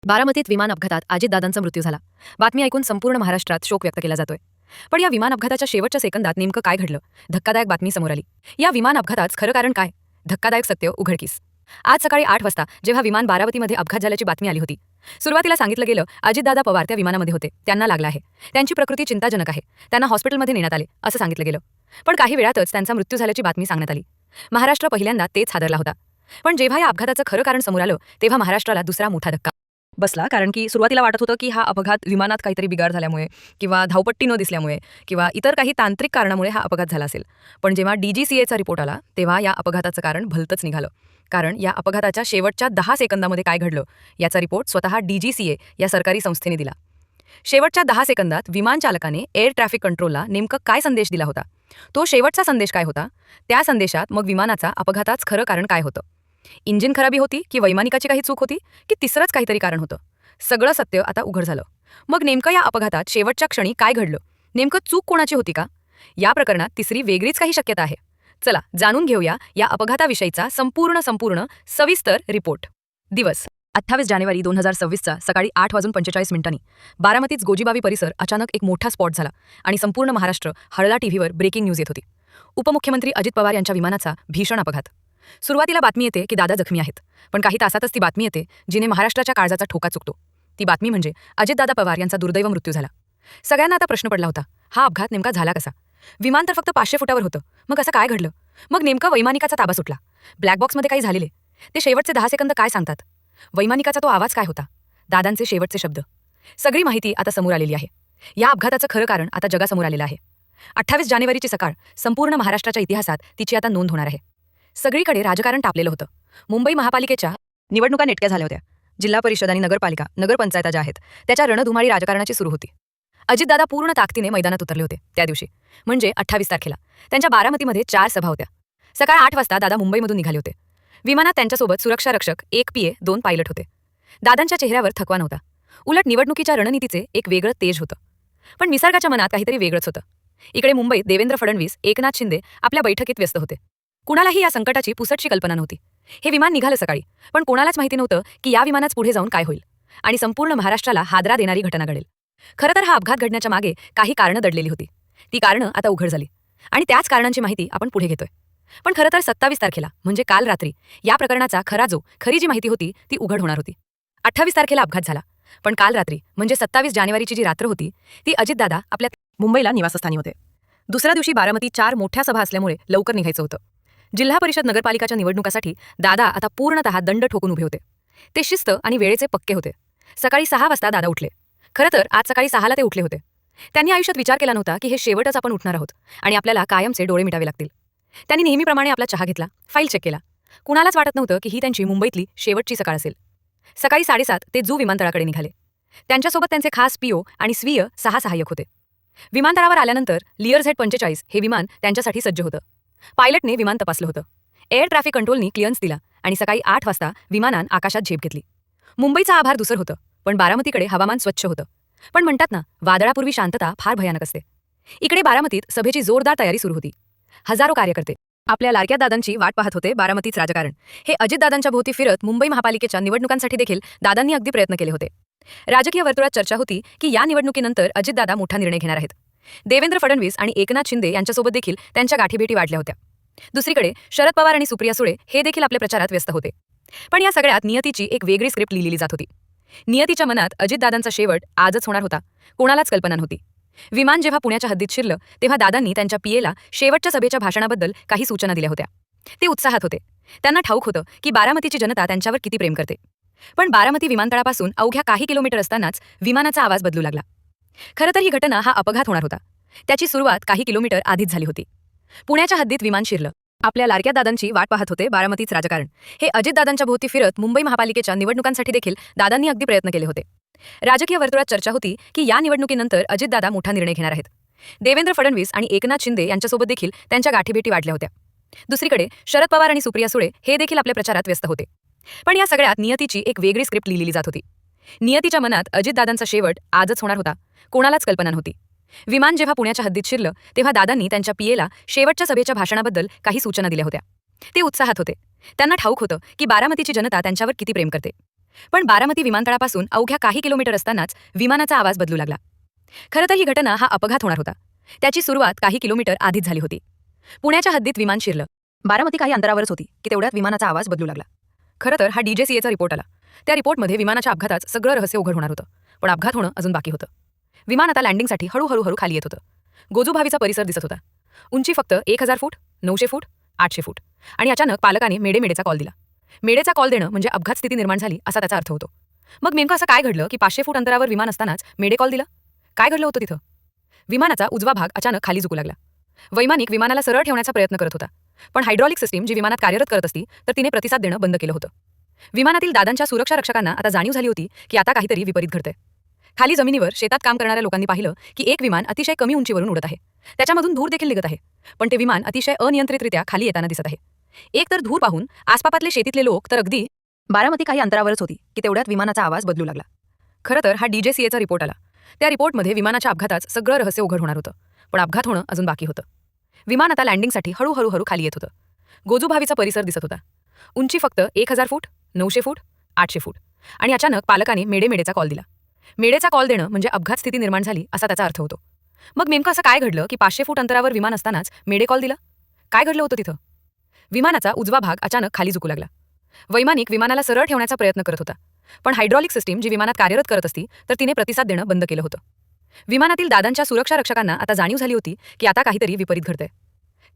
बारामतीत विमान अपघातात अजितदादांचा मृत्यू झाला. बातमी ऐकून संपूर्ण महाराष्ट्रात शोक व्यक्त केला जातोय. पण या विमान अपघाताच्या शेवटच्या सेकंदात नेमकं काय घडलं? धक्कादायक बातमी समोर आली. या विमान अपघाताचं खरं कारण काय? धक्कादायक सत्य उघडकीस. आज सकाळी 8 वाजता जेव्हा विमान बारामतीमध्ये अपघात झाल्याची बातमी आली होती, सुरुवातीला सांगितलं गेलं अजितदादा पवार त्या विमानामध्ये होते, त्यांना लागला आहे, त्यांची प्रकृती चिंताजनक आहे, त्यांना हॉस्पिटलमध्ये नेण्यात आले असं सांगितलं गेलं. पण काही वेळातच त्यांचा मृत्यू झाल्याची बातमी सांगण्यात आली. महाराष्ट्र पहिल्यांदा तेच हादरला होता. पण जेव्हा या अपघाताचं खरं कारण समोर आलं तेव्हा महाराष्ट्राला दुसरा मोठा धक्का बसला. कारण की सुरुवातीला वाटत होतं की हा अपघात विमानात काहीतरी बिघाड झाल्यामुळे किंवा धावपट्टी न दिसल्यामुळे किंवा इतर काही तांत्रिक कारणामुळे हा अपघात झाला असेल. पण जेव्हा DGCAचा रिपोर्ट आला तेव्हा या अपघाताचं कारण भलतंच निघालं. कारण या अपघाताच्या शेवटच्या 10 सेकंदामध्ये काय घडलं याचा रिपोर्ट स्वतः DGCA या सरकारी संस्थेने दिला. शेवटच्या 10 सेकंदात विमान चालकाने एअर ट्रॅफिक कंट्रोलला नेमकं काय संदेश दिला होता, तो शेवटचा संदेश काय होता, त्या संदेशात मग विमानाचा अपघाताचं खरं कारण काय होतं, इंजिन खराबी होती की वैमानिकाची काही चूक होती की तिसरंच काहीतरी कारण होतं, सगळं सत्य आता उघड झालं. मग नेमकं या अपघातात शेवटच्या क्षणी काय घडलं, नेमकं चूक कोणाची होती का? या प्रकरणात तिसरी वेगळीच काही शक्यता आहे. चला जाणून घेऊया या अपघाताविषयीचा संपूर्ण सविस्तर रिपोर्ट. दिवस 28 जानेवारी 2026चा सकाळी 8:45 बारामतीच गोजीबावी परिसर अचानक एक मोठा स्पॉट झाला आणि संपूर्ण महाराष्ट्र हळला टीव्हीवर ब्रेकिंग न्यूज येत होती. उपमुख्यमंत्री अजित पवार यांच्या विमानाचा भीषण अपघात. सुरुवातीला बातमी येते की दादा जखमी आहेत, पण काही तासातच ती बातमी येते जिने महाराष्ट्राच्या काळजाचा ठोका चुकतो. ती बातमी म्हणजे अजितदादा पवार यांचा दुर्दैव मृत्यू झाला. सगळ्यांना आता प्रश्न पडला होता, हा अपघात नेमका झाला कसा? विमान तर फक्त 500 फुटावर होतं, मग असं काय घडलं? मग नेमका वैमानिकाचा ताबा सुटला, ब्लॅक बॉक्समध्ये काही झालेले, ते शेवटचे 10 सेकंद काय सांगतात? वैमानिकाचा तो आवाज काय होता, दादांचे शेवटचे शब्द? सगळी माहिती आता समोर आलेली आहे. या अपघाताचं खरं कारण आता जगासमोर आलेलं आहे. 28 जानेवारीची सकाळ संपूर्ण महाराष्ट्राच्या इतिहासात तिची आता नोंद होणार आहे. सगळीकडे राजकारण तापलेलं होतं. मुंबई महापालिकेच्या निवडणुका नेटक्या झाल्या होत्या. जिल्हा परिषद आणि नगरपालिका, नगरपंचायता ज्या आहेत त्याच्या रणधुमाळी राजकारणाची सुरू होती. अजितदादा पूर्ण ताकदीने मैदानात उतरले होते त्या दिवशी, म्हणजे 28 तारखेला. त्यांच्या बारामतीमध्ये 4 सभा होत्या. सकाळी 8 वाजता दादा मुंबईमधून निघाले होते. विमानात त्यांच्यासोबत सुरक्षा रक्षक, 1 PA, 2 पायलट होते. दादांच्या चेहऱ्यावर थकवा नव्हता. उलट निवडणुकीच्या रणनीतीचे एक वेगळं तेज होतं. पण निसर्गाच्या मनात काहीतरी वेगळंच होतं. इकडे मुंबईत देवेंद्र फडणवीस, एकनाथ शिंदे आपल्या बैठकीत व्यस्त होते. कुणालाही या संकटाची पुसटशी कल्पना नव्हती. हे विमान निघालं सकाळी, पण कोणालाच माहिती नव्हतं की या विमानात पुढे जाऊन काय होईल आणि संपूर्ण महाराष्ट्राला हादरा देणारी घटना घडेल. खरं तर हा अपघात घडण्याच्या मागे काही कारणं दडलेली होती. ती कारणं आता उघड झाली आणि त्याच कारणांची माहिती आपण पुढे घेतोय. पण खरं तर 27 तारखेला म्हणजे काल रात्री या प्रकरणाचा खरी जी माहिती होती ती उघड होणार होती. 28 तारखेला अपघात झाला, पण काल रात्री म्हणजे 27 जानेवारीची जी रात्र होती ती अजितदादा आपल्या मुंबईला निवासस्थानी होते. दुसऱ्या दिवशी बारामती 4 मोठ्या सभा असल्यामुळे लवकर निघायचं होतं. जिल्हा परिषद नगरपालिकाच्या निवडणुकासाठी दादा आता पूर्णतः दंड ठोकून उभे होते. ते शिस्त आणि वेळेचे पक्के होते. सकाळी 6 वाजता दादा उठले. खरं तर आज सकाळी 6ला ते उठले होते. त्यांनी आयुष्यात विचार केला नव्हता की हे शेवटच आपण उठणार आहोत आणि आपल्याला कायमचे डोळे मिटावे लागतील. त्यांनी नेहमीप्रमाणे आपला चहा घेतला, फाईल चेक केला. कुणालाच वाटत नव्हतं की ही त्यांची मुंबईतली शेवटची सकाळ असेल. सकाळी 7:30 ते जू विमानतळाकडे निघाले. त्यांच्यासोबत त्यांचे खास PO आणि स्वीय 6 सहाय्यक होते. विमानतळावर आल्यानंतर लिअर Z45 हे विमान त्यांच्यासाठी सज्ज होतं. पायलटने विमान तपासलं होतं. एअर ट्रॅफिक कंट्रोलनी क्लिअरन्स दिला आणि सकाळी 8 वाजता विमानानं आकाशात झेप घेतली. मुंबईचा आभार दुसर होतं, पण बारामतीकडे हवामान स्वच्छ होतं. पण म्हणतात ना, वादळापूर्वी शांतता फार भयानक असते. इकडे बारामतीत सभेची जोरदार तयारी सुरू होती. हजारो कार्यकर्ते आपल्या लाडक्या दादांची वाट पाहत होते. बारामतीच राजकारण हे अजितदादांच्या भोवती फिरत मुंबई महापालिकेच्या निवडणुकांसाठी देखील दादांनी अगदी प्रयत्न केले होते. राजकीय वर्तुळात चर्चा होती की या निवडणुकीनंतर अजितदादा मोठा निर्णय घेणार आहेत. देवेंद्र फडणवीस आणि एकनाथ शिंदे यांच्यासोबत देखील त्यांच्या गाठीभेटी वाढल्या होत्या. दुसरीकडे शरद पवार आणि सुप्रिया सुळे हे देखील आपल्या प्रचारात व्यस्त होते. पण या सगळ्यात नियतीची एक वेगळी स्क्रिप्ट लिहिली जात होती. नियतीच्या मनात अजितदादांचा शेवट आजच होणार होता, कोणालाच कल्पना नव्हती. विमान जेव्हा पुण्याच्या हद्दीत शिरलं तेव्हा दादांनी त्यांच्या PAला शेवटच्या सभेच्या भाषणाबद्दल काही सूचना दिल्या होत्या. ते उत्साहात होते. त्यांना ठाऊक होतं की बारामतीची जनता त्यांच्यावर किती प्रेम करते. पण बारामती विमानतळापासून अवघ्या काही किलोमीटर असतानाच विमानाचा आवाज बदलू लागला. खरं तर ही घटना हा अपघात होणार होता त्याची सुरुवात काही किलोमीटर आधीच झाली होती. पुण्याच्या हद्दीत विमान शिरलं. आपल्या लाडक्या दादांची वाट पाहत होते. बारामतीच राजकारण हे अजितदादांच्या भोवती फिरत मुंबई महापालिकेच्या निवडणुकांसाठी देखील दादांनी अगदी प्रयत्न केले होते. राजकीय वर्तुळात चर्चा होती की या निवडणुकीनंतर अजितदादा मोठा निर्णय घेणार आहेत. देवेंद्र फडणवीस आणि एकनाथ शिंदे यांच्यासोबत देखील त्यांच्या गाठीभेटी वाढल्या होत्या. दुसरीकडे शरद पवार आणि सुप्रिया सुळे हे देखील आपल्या प्रचारात व्यस्त होते. पण या सगळ्यात नियतीची एक वेगळी स्क्रिप्ट लिहिली जात होती. नियतीच्या मनात अजितदादांचा शेवट आजच होणार होता, कोणालाच कल्पना नव्हती. विमान जेव्हा पुण्याच्या हद्दीत शिरलं तेव्हा दादांनी त्यांच्या PAला शेवटच्या सभेच्या भाषणाबद्दल काही सूचना दिल्या होत्या. ते उत्साहात होते. त्यांना ठाऊक होतं की बारामतीची जनता त्यांच्यावर किती प्रेम करते. पण बारामती विमानतळापासून अवघ्या काही किलोमीटर असतानाच विमानाचा आवाज बदलू लागला. खरं तर ही घटना हा अपघात होणार होता. त्याची सुरुवात काही किलोमीटर आधीच झाली होती. पुण्याच्या हद्दीत विमान शिरलं. बारामती काही अंतरावरच होती की तेवढ्यात विमानाचा आवाज बदलू लागला. खरं तर हा DJCAचा रिपोर्ट आला. त्या रिपोर्टमध्ये विमानाच्या अपघातात सगळं रहस्य उघड होणार होतं. पण अपघात होणं अजून बाकी होतं. विमान आता लँडिंगसाठी हळूहळू खाली येत होतं. गोजूभावीचा परिसर दिसत होता. उंची फक्त 1000 फूट, 900 फूट, 800 फूट. आणि अचानक पालकाने मेडेचा कॉल दिला. मेडेचा कॉल देणं म्हणजे अपघात स्थिती निर्माण झाली असा त्याचा अर्थ होतो. मग नेमकं असं काय घडलं की 500 फूट अंतरावर विमान असतानाच मेडे कॉल दिला? काय घडलं होतं तिथं? विमानाचा उजवा भाग अचानक खाली झुकू लागला. वैमानिक विमानाला सरळ ठेवण्याचा प्रयत्न करत होता. पण हायड्रॉलिक सिस्टीम जी विमानात कार्यरत करत असती तर तिने प्रतिसाद देणं बंद केलं होतं. विमानातील दादांच्या सुरक्षा रक्षकांना आता जाणीव झाली होती की आता काहीतरी विपरीत घडतंय. खाली जमिनीवर शेतात काम करणाऱ्या लोकांनी पाहिलं की एक विमान अतिशय कमी उंचीवरून उडत आहे. त्याच्यामधून धूर देखील निघत आहे. पण ते विमान अतिशय अनियंत्रितरित्या खाली येताना दिसत आहे. एक तर धूर पाहून आसपापातले शेतीतले लोक तर अगदी बारामती काही अंतरावरच होती की तेवढ्यात विमानाचा आवाज बदलू लागला. खरं तर हा DJCAचा रिपोर्ट आला. त्या रिपोर्टमध्ये विमानाच्या अपघातात सगळं रहस्य उघड होणार होतं. पण अपघात होणं अजून बाकी होतं. विमान आता लँडिंगसाठी हळूहळू खाली येत होतं. गोजूभावीचा परिसर दिसत होता. उंची फक्त 1000 फूट, 900 फूट, 800 फूट. आणि अचानक पालकाने मेडेचा कॉल दिला. मेडेचा कॉल देणं म्हणजे अपघात स्थिती निर्माण झाली असा त्याचा अर्थ होतो. मग नेमकं असं काय घडलं की 500 फूट अंतरावर विमान असतानाच मेडे कॉल दिला? काय घडलं होतं तिथं? विमानाचा उजवा भाग अचानक खाली झुकू लागला. वैमानिक विमानाला सरळ ठेवण्याचा प्रयत्न करत होता. पण हायड्रॉलिक सिस्टीम जी विमानात कार्यरत करत असती तर तिने प्रतिसाद देणं बंद केलं होतं. विमानातील दादांच्या सुरक्षा रक्षकांना आता जाणीव झाली होती की आता काहीतरी विपरीत घडतंय.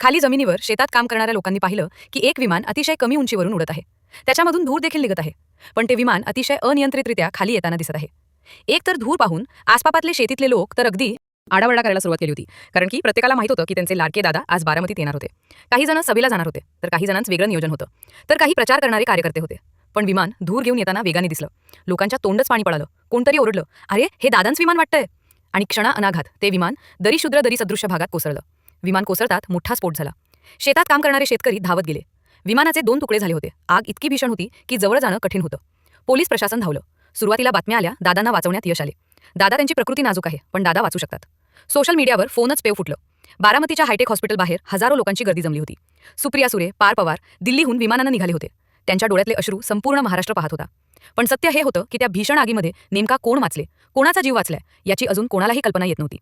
खाली जमिनीवर शेतात काम करणाऱ्या लोकांनी पाहिलं की एक विमान अतिशय कमी उंचीवरून उडत आहे. त्याच्यामधून धूर देखील निघत आहे. पण ते विमान अतिशय अनियंत्रितरित्या खाली येताना दिसत आहे. एक तर धूर पाहून आसपापातले शेतीतले लोक तर अगदी आडावडा करायला सुरुवात केली होती. कारण की प्रत्येकाला माहित होतं की त्यांचे लाडके दादा आज बारामतीत येणार होते. काही जण सभेला जाणार होते, तर काही जणांचं वेगळं नियोजन होतं, तर काही प्रचार करणारे कार्यकर्ते होते. पण विमान धूर घेऊन येताना वेगाने दिसलं. लोकांच्या तोंडच पाणी पळालं. कोणतरी ओरडलं, "अरे, हे दादांचं विमान वाटतंय!" आणि क्षणा अनाघात ते विमान दरी सदृश्य भागात कोसळलं. विमान कोसळतात मोठा स्फोट झाला. शेतात काम करणारे शेतकरी धावत गेले. विमानाचे 2 तुकडे झाले होते. आग इतकी भीषण होती की जवळ जाणं कठीण होतं. पोलीस प्रशासन धावलं. सुरुवातीला बातम्या आल्या, दादांना वाचवण्यात यश आले. दादा त्यांची प्रकृती नाजूक आहे, पण दादा वाचू शकतात. सोशल मीडियावर फोनच पेव फुटलं. बारामतीच्या हायटेक हॉस्पिटल बाहेर हजारो लोकांची गर्दी जमली होती. सुप्रिया सुरे, पार पवार दिल्लीहून विमानानं निघाले होते. त्यांच्या डोळ्यातले अश्रू संपूर्ण महाराष्ट्र पाहत होता. पण सत्य हे होतं की त्या भीषण आगीमध्ये नेमका कोण वाचले, कोणाचा जीव वाचलाय याची अजून कोणालाही कल्पना येत नव्हती.